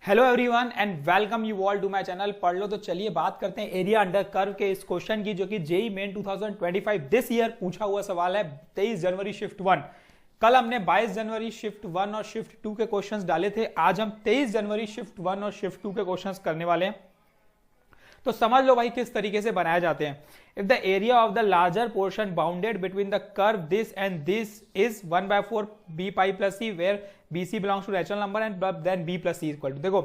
Hello everyone and welcome you all to my channel पढ़ लो। तो चलिए बात करते हैं एरिया अंडर कर्व के इस क्वेश्चन की, जो कि जेई मेन 2025 दिस ईयर पूछा हुआ सवाल है। 23 जनवरी शिफ्ट 1। कल हमने 22 जनवरी शिफ्ट 1 और शिफ्ट 2 के क्वेश्चंस डाले थे। आज हम 23 जनवरी शिफ्ट 1 और शिफ्ट 2 के क्वेश्चंस करने वाले हैं। तो समझ लो भाई किस तरीके से बनाए जाते हैं। If the area of the larger portion bounded between the curve this and this is 1/4 B pi plus C, where B C belongs to natural number and then B plus C equal to. देखो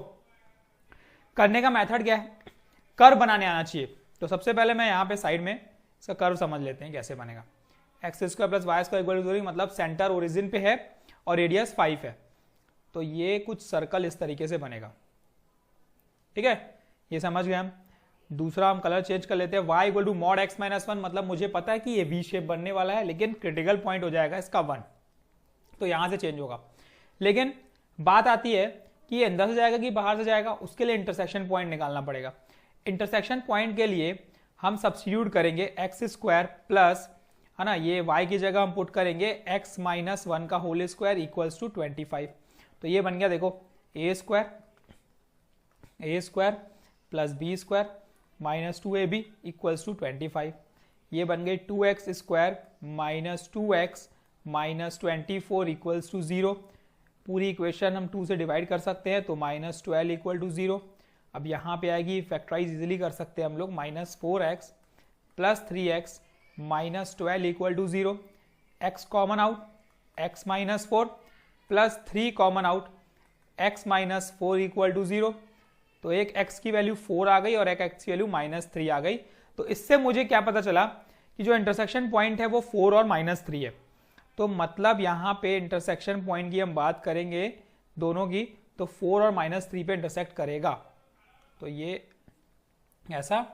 करने का method क्या है, curve बनाने आना चाहिए। तो सबसे पहले मैं यहाँ पे साइड में इसका कर्व समझ लेते हैं कैसे बनेगा। X square plus Y square equal to, मतलब सेंटर ओरिजिन पे है और रेडियस 5 है। तो ये कुछ सर्कल इस तरीके से बनेगा, ठीक है, ये समझ गए हम। दूसरा हम कलर चेंज कर लेते हैं, y equal to mod x minus 1, मतलब मुझे पता है कि ये v शेप बनने वाला है, लेकिन क्रिटिकल पॉइंट हो जाएगा इसका 1, तो यहां से चेंज होगा। लेकिन बात आती है कि ये अंदर से जाएगा कि बाहर से जाएगा, उसके लिए इंटरसेक्शन पॉइंट निकालना पड़ेगा। इंटरसेक्शन पॉइंट के लिए हम सब्स्टिट्यूट करेंगे एक्स स्क्वायर प्लस, है ना, ये y की जगह हम पुट करेंगे x माइनस 1 का होल स्क्वायर इक्वल्स टू 25। तो ये बन गया, देखो a square plus b square minus 2ab equals to 25। ये बन गई 2x square minus 2x minus 24 equals to 0। पूरी इक्वेशन हम 2 से डिवाइड कर सकते हैं, तो माइनस 12 इक्वल टू 0। अब यहाँ पे आएगी, फैक्टराइज इजिली कर सकते हैं हम लोग, minus 4x plus 3x minus 12 equal to 0। x common out, x minus 4 plus 3 common out, x minus 4 equal to 0। तो एक x की वैल्यू 4 आ गई और एक x की वैल्यू माइनस 3 आ गई। तो इससे मुझे क्या पता चला कि जो इंटरसेक्शन पॉइंट है वो 4 और माइनस 3 है। तो मतलब यहाँ पे इंटरसेक्शन पॉइंट की हम बात करेंगे दोनों की, तो 4 और माइनस 3 पे इंटरसेक्ट करेगा। तो ये ऐसा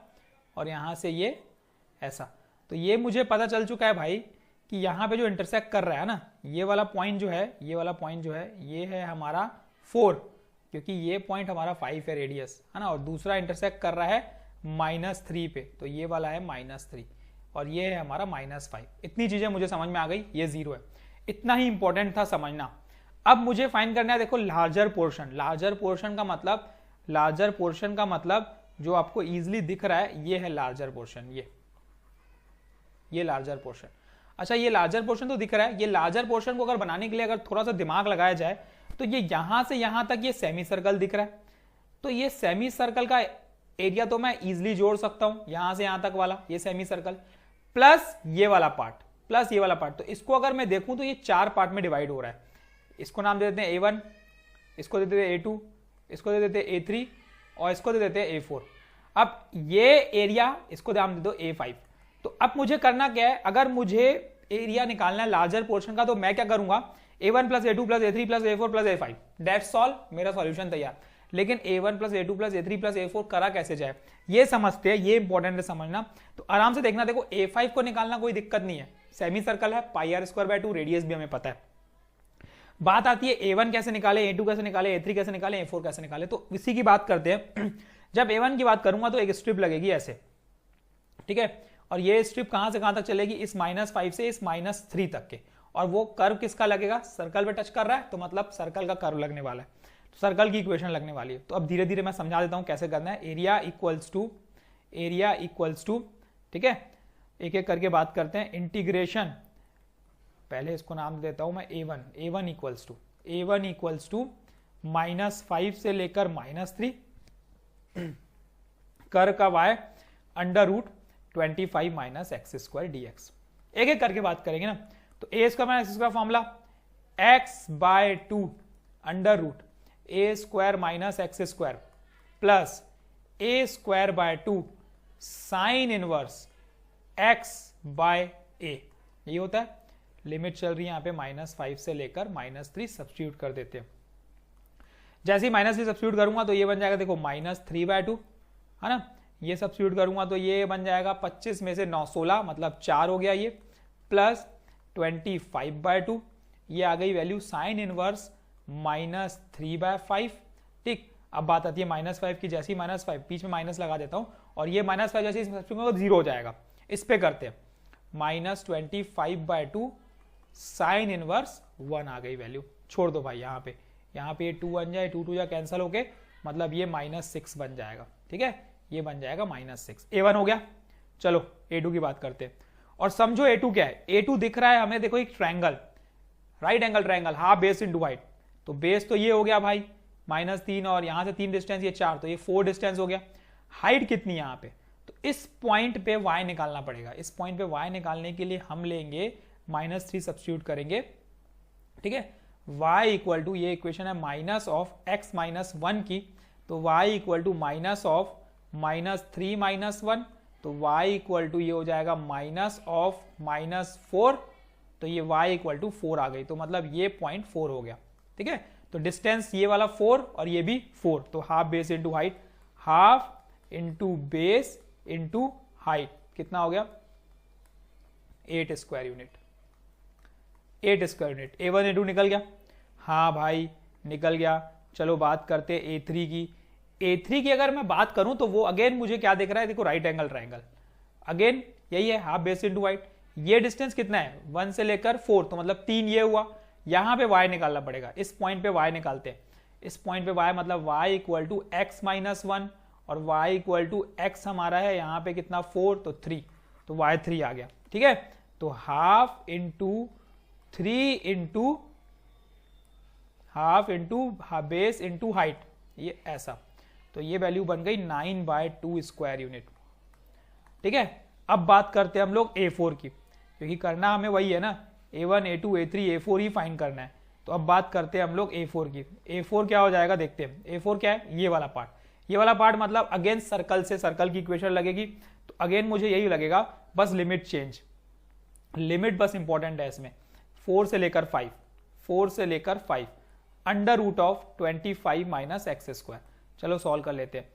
और यहाँ से ये ऐसा। तो ये मुझे पता चल चुका है भाई कि यहाँ पे जो इंटरसेक्ट कर रहा है ना, ये वाला पॉइंट जो है, ये वाला पॉइंट जो है, ये है हमारा 4, क्योंकि ये पॉइंट हमारा 5 है रेडियस, है ना, और दूसरा इंटरसेक्ट कर रहा है माइनस 3 पे, तो ये वाला है माइनस 3 और ये है हमारा माइनस 5। इतनी चीजें मुझे समझ में आ गई, ये 0 है। इतना ही इंपॉर्टेंट था समझना। अब मुझे फाइंड करना है, देखो लार्जर पोर्शन। लार्जर पोर्शन का मतलब जो आपको इजिली दिख रहा है, ये है लार्जर पोर्शन, ये लार्जर पोर्शन। अच्छा, ये लार्जर पोर्शन तो दिख रहा है। ये लार्जर पोर्शन को अगर बनाने के लिए अगर थोड़ा सा दिमाग लगाया जाए, तो ये यहां से यहां तक ये सेमी सर्कल दिख रहा है। तो ये सेमी सर्कल का एरिया तो मैं इजिली जोड़ सकता हूं, यहां से यहां तक वाला ये सेमी सर्कल प्लस ये वाला पार्ट तो इसको अगर मैं देखूं तो ये 4 पार्ट में डिवाइड हो रहा है। इसको नाम दे देते हैं A1, इसको दे देते हैं A2, इसको दे देते हैं A3 और इसको दे देते हैं A4। अब ये एरिया इसको नाम दे दो A5। तो अब मुझे करना क्या है, अगर मुझे एरिया निकालना है लार्जर पोर्शन का, तो मैं क्या करूंगा, A1 plus A2 plus A3 plus A4 plus A5, that's all, मेरा सॉल्यूशन तैयार। लेकिन A1 plus A2 plus A3 plus A4 करा कैसे जाए, ये समझते हैं, ये इंपॉर्टेंट है समझना। तो आराम से देखना, देखो A5 को निकालना कोई दिक्कत नहीं है, सेमी सर्कल है, पाई आर स्क्वायर बाय 2, रेडियस भी हमें पता है। बात आती है A1 कैसे निकाले, A2 कैसे निकाले, A3 कैसे निकाले, A4 कैसे निकाले। तो इसी की बात करते हैं। जब A1 की बात करूंगा तो एक स्ट्रिप लगेगी ऐसे, ठीक है, और ये स्ट्रिप कहां से कहां तक चलेगी, इस -5 से इस -3 तक के, और वो कर्व किसका लगेगा, सर्कल पे टच कर रहा है, तो मतलब सर्कल का कर्व लगने वाला है, तो सर्कल की इक्वेशन लगने वाली है। तो अब धीरे धीरे मैं समझा देता हूं कैसे करना है। एरिया इक्वल्स टू, ठीक है, एक एक करके बात करते हैं। इंटीग्रेशन, पहले इसको नाम देता हूं मैं A1 इक्वल्स टू -5 से लेकर -3 कर्व का y under root 25 minus x square dx। एक एक करके बात करेंगे ना। तो a square minus x square formula x/2 under root a square minus x square plus a square by 2 sine inverse x/a, ये होता है। लिमिट चल रही है यहाँ पे -5 से लेकर -3, सब्स्टिट्यूट कर देते हैं। जैसे ही -3 सब्स्टिट्यूट करूंगा तो ये बन जाएगा, देखो -3/2, है ना, ये सब्स्टिट्यूट करूंगा तो ये बन जाएगा 25 में से 9 16, मतलब 4 हो गया ये, प्लस 25/2, ये आ गई वैल्यू साइन इनवर्स -3/5। ठीक, अब बात आती है -5 की। जैसे ही -5 बीच में माइनस लगा देता हूं और ये -5 जैसे ही 0 हो जाएगा। इस पे करते हैं, -25/2 साइन इनवर्स 1 आ गई वैल्यू। छोड़ दो भाई, यहाँ पे ये 2 बन जाए, 2 2 जा कैंसिल होके मतलब ये -6 बन जाएगा। ठीक है, ये बन जाएगा -6। A1 हो गया। चलो A2 की बात करते हैं और समझो A2 क्या है। A2 दिख रहा है हमें, देखो एक triangle, right angle triangle, half base into height. तो बेस तो ये हो गया भाई -3 और यहां से 3 डिस्टेंस, ये 4, तो ये 4 डिस्टेंस हो गया। हाइट कितनी यहां पे, तो इस पॉइंट पे y निकालना पड़ेगा। इस पॉइंट पे y निकालने के लिए हम लेंगे -3 सब्स्टिट्यूट करेंगे। ठीक है, y इक्वल टू, ये इक्वेशन है माइनस ऑफ x माइनस 1 की, तो y equal to minus of -3 minus 1, तो y इक्वल टू ये हो जाएगा माइनस ऑफ -4, तो ये y इक्वल टू 4 आ गई, तो मतलब ये पॉइंट 4 हो गया। ठीक है, तो डिस्टेंस ये वाला 4 और ये भी 4, तो half base into height, half into base into height, कितना हो गया 8 square unit. 8 square unit. A1 A2 निकल गया। हाँ भाई निकल गया। चलो बात करते हैं A3 की। A3 की अगर मैं बात करूं तो वो अगेन मुझे क्या दिख रहा है, देखो राइट एंगल ट्रायंगल, अगेन यही है, हाफ बेस इनटू हाइट। ये डिस्टेंस कितना है 1 से लेकर 4, तो मतलब 3 ये हुआ। यहां पे y निकालना पड़ेगा, इस पॉइंट पे y निकालते हैं। इस पॉइंट पे y मतलब y equal to x minus 1 और y इक्वल टू x हमारा है यहाँ पे कितना 4, तो 3, तो y 3 आ गया। ठीक है, तो half into 3 into half into base into height, ये ऐसा, तो ये वैल्यू बन गई 9/2 स्क्वायर यूनिट। ठीक है, अब बात करते हैं हम लोग A4 की, क्योंकि करना हमें वही है ना, A1 A2 A3 A4 ही फाइंड करना है। तो अब बात करते हैं हम लोग A4 की। A4 क्या हो जाएगा देखते हैं। A4 क्या है, ये वाला पार्ट, ये वाला पार्ट मतलब अगेन सर्कल से सर्कल की इक्वेशन लगेगी, तो अगेन मुझे यही लगेगा, बस लिमिट चेंज, लिमिट बस इंपॉर्टेंट है इसमें। 4 से लेकर 5, 4 से लेकर 5, under root of 25 minus x square. चलो सॉल्व कर लेते हैं।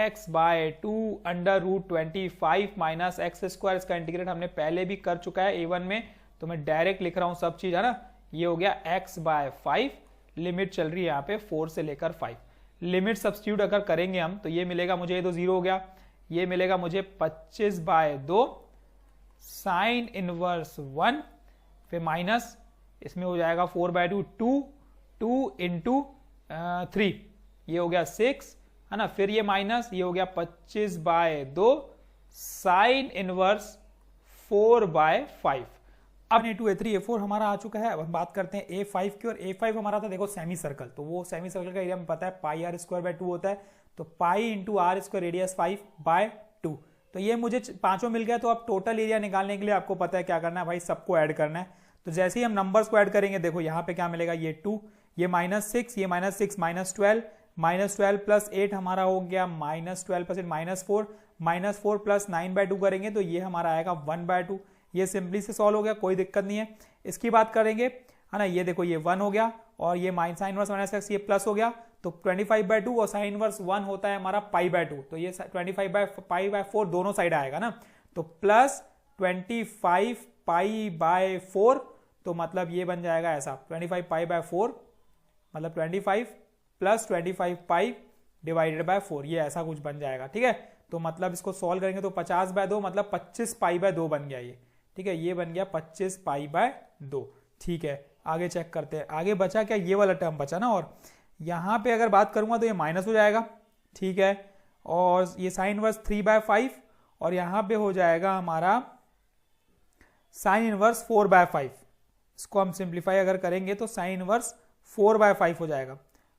x/2 under root 25 minus x square, इसका इंटीग्रेट हमने पहले भी कर चुका है A1 में, तो मैं डायरेक्ट लिख रहा हूं सब चीज, है ना। ये हो गया x/5, लिमिट चल रही है यहाँ पे 4 से लेकर 5। लिमिट सब्स्टिट्यूट अगर करेंगे हम तो ये मिलेगा मुझे, ये तो 0 हो गया, ये मिलेगा मुझे 25/2 साइन इनवर्स 1, फिर माइनस इसमें हो जाएगा 4/2, 2 इंटू 3, ये हो गया 6, है ना। फिर ये माइनस, ये हो गया 25/2 साइन इनवर्स 4/5। अब A2 A3 A4 हमारा आ चुका है। अब हम बात करते हैं A5 की, और A5 हमारा था देखो सेमी सर्कल, तो वो सेमी सर्कल का एरिया में पता है πr²/2 होता है, तो पाई इंटू r² रेडियस 5/2, तो ये मुझे पांचों मिल गया। तो अब टोटल एरिया निकालने के लिए आपको पता है क्या करना है भाई, सबको ऐड करना है। तो जैसे ही हम नंबर्स को ऐड करेंगे, देखो यहाँ पे क्या मिलेगा, ये 2, ये -6, ये -6 -12 प्लस 8 हमारा हो गया -12 प्लस 8 -4 प्लस 9/2 करेंगे तो ये हमारा आएगा 1/2। ये सिंपली से सॉल्व हो गया, कोई दिक्कत नहीं है। इसकी बात करेंगे, है ना, ये देखो ये 1 हो गया और ये साइन इनवर्स -x ये प्लस हो गया, तो 25/2 और साइन इनवर्स 1 होता है हमारा π/2, तो ये 25/π/4 दोनों साइड आएगा ना, तो प्लस 25 π/4, तो मतलब ये बन जाएगा ऐसा 25 π/4, मतलब 25 प्लस 25 पाई डिवाइडेड बाय 4, ये ऐसा कुछ बन जाएगा। ठीक है, तो मतलब इसको सॉल्व करेंगे तो 50/2 मतलब 25 π/2 बन गया ये। ठीक है, ये बन गया 25 π/2। ठीक है, आगे चेक करते हैं, आगे बचा क्या, ये वाला टर्म बचा ना, और यहां पे अगर बात करूंगा तो ये माइनस हो जाएगा। ठीक है, और ये साइन इनवर्स 3/5 और यहां पे हो जाएगा हमारा साइन इनवर्स 4/5। इसको हम सिंप्लीफाई अगर करेंगे तो साइन इनवर्स 4/5 हो जाएगा,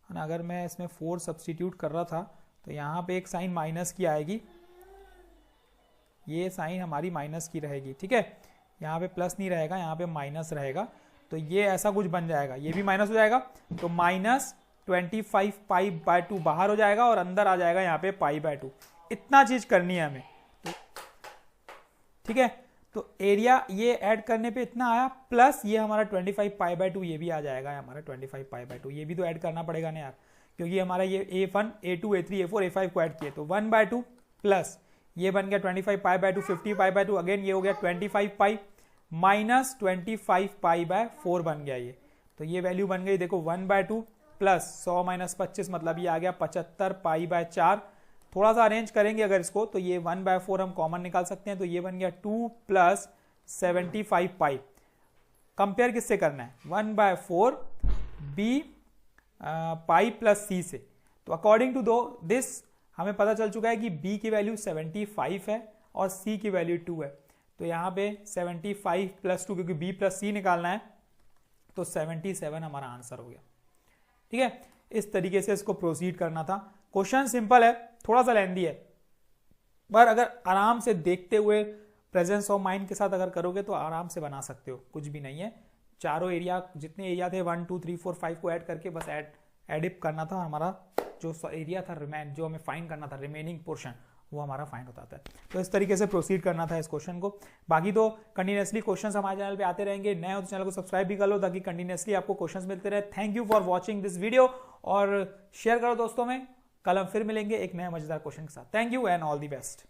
है ना। अगर मैं इसमें 4 सब्स्टिट्यूट कर रहा था तो यहाँ पे एक साइन माइनस की आएगी, ये साइन हमारी माइनस की रहेगी। ठीक है, यहाँ पे प्लस नहीं रहेगा, यहाँ पे माइनस रहेगा, तो ये ऐसा कुछ बन जाएगा, ये भी माइनस हो जाएगा, तो -25 π/2 बाहर हो जाएगा और अंदर आ जाएगा यहाँ पे π/2। इतना चीज करनी है हमें, ठीक है। तो एरिया ये ऐड करने पे इतना आया, प्लस ये हमारा 25 π/2 ये भी आ जाएगा हमारा 25 π/2, ये भी तो ऐड करना पड़ेगा ना यार, क्योंकि हमारा ये A1 A2 A3 A4 A5 को ऐड किए, तो 1/2 प्लस ये बन गया 25 π/2 50 π/2, अगेन ये हो गया 25 π माइनस 25 π/4 बन गया ये, तो ये वैल्यू बन गई देखो 1/2 प्लस 100 माइनस 25 मतलब ये आ गया 75 π/4। थोड़ा सा अरेंज करेंगे अगर इसको तो ये 1/4 हम कॉमन निकाल सकते हैं, तो ये बन गया 2 प्लस 75 पाई। कंपेयर किससे करना है, 1/4 बी पाई प्लस सी से, तो अकॉर्डिंग टू दिस हमें पता चल चुका है कि b की वैल्यू 75 है और c की वैल्यू 2 है। तो यहाँ पे 75 प्लस 2, क्योंकि b प्लस c निकालना है, तो 77 हमारा आंसर हो गया। ठीक है, इस तरीके से इसको प्रोसीड करना था। क्वेश्चन सिंपल है, थोड़ा सा लेंदी है, पर अगर आराम से देखते हुए प्रेजेंस ऑफ माइंड के साथ अगर करोगे तो आराम से बना सकते हो, कुछ भी नहीं है। चारों एरिया, जितने एरिया थे 1 2 3 4 5 को ऐड करके बस एडिप करना था। हमारा जो एरिया था जो हमें फाइंड करना था, रिमेनिंग पोर्शन, वो हमारा फाइंड होता है। तो इस तरीके से प्रोसीड करना था इस क्वेश्चन को। बाकी तो कंटिन्यूसली क्वेश्चंस हमारे चैनल पे आते रहेंगे। नए हो तो चैनल को सब्सक्राइब भी कर लो ताकि कंटिन्यूसली आपको क्वेश्चंस मिलते रहे। Thank you for watching this video और शेयर करो दोस्तों में। कल हम फिर मिलेंगे एक नए मजेदार क्वेश्चन के साथ। Thank you and all the best.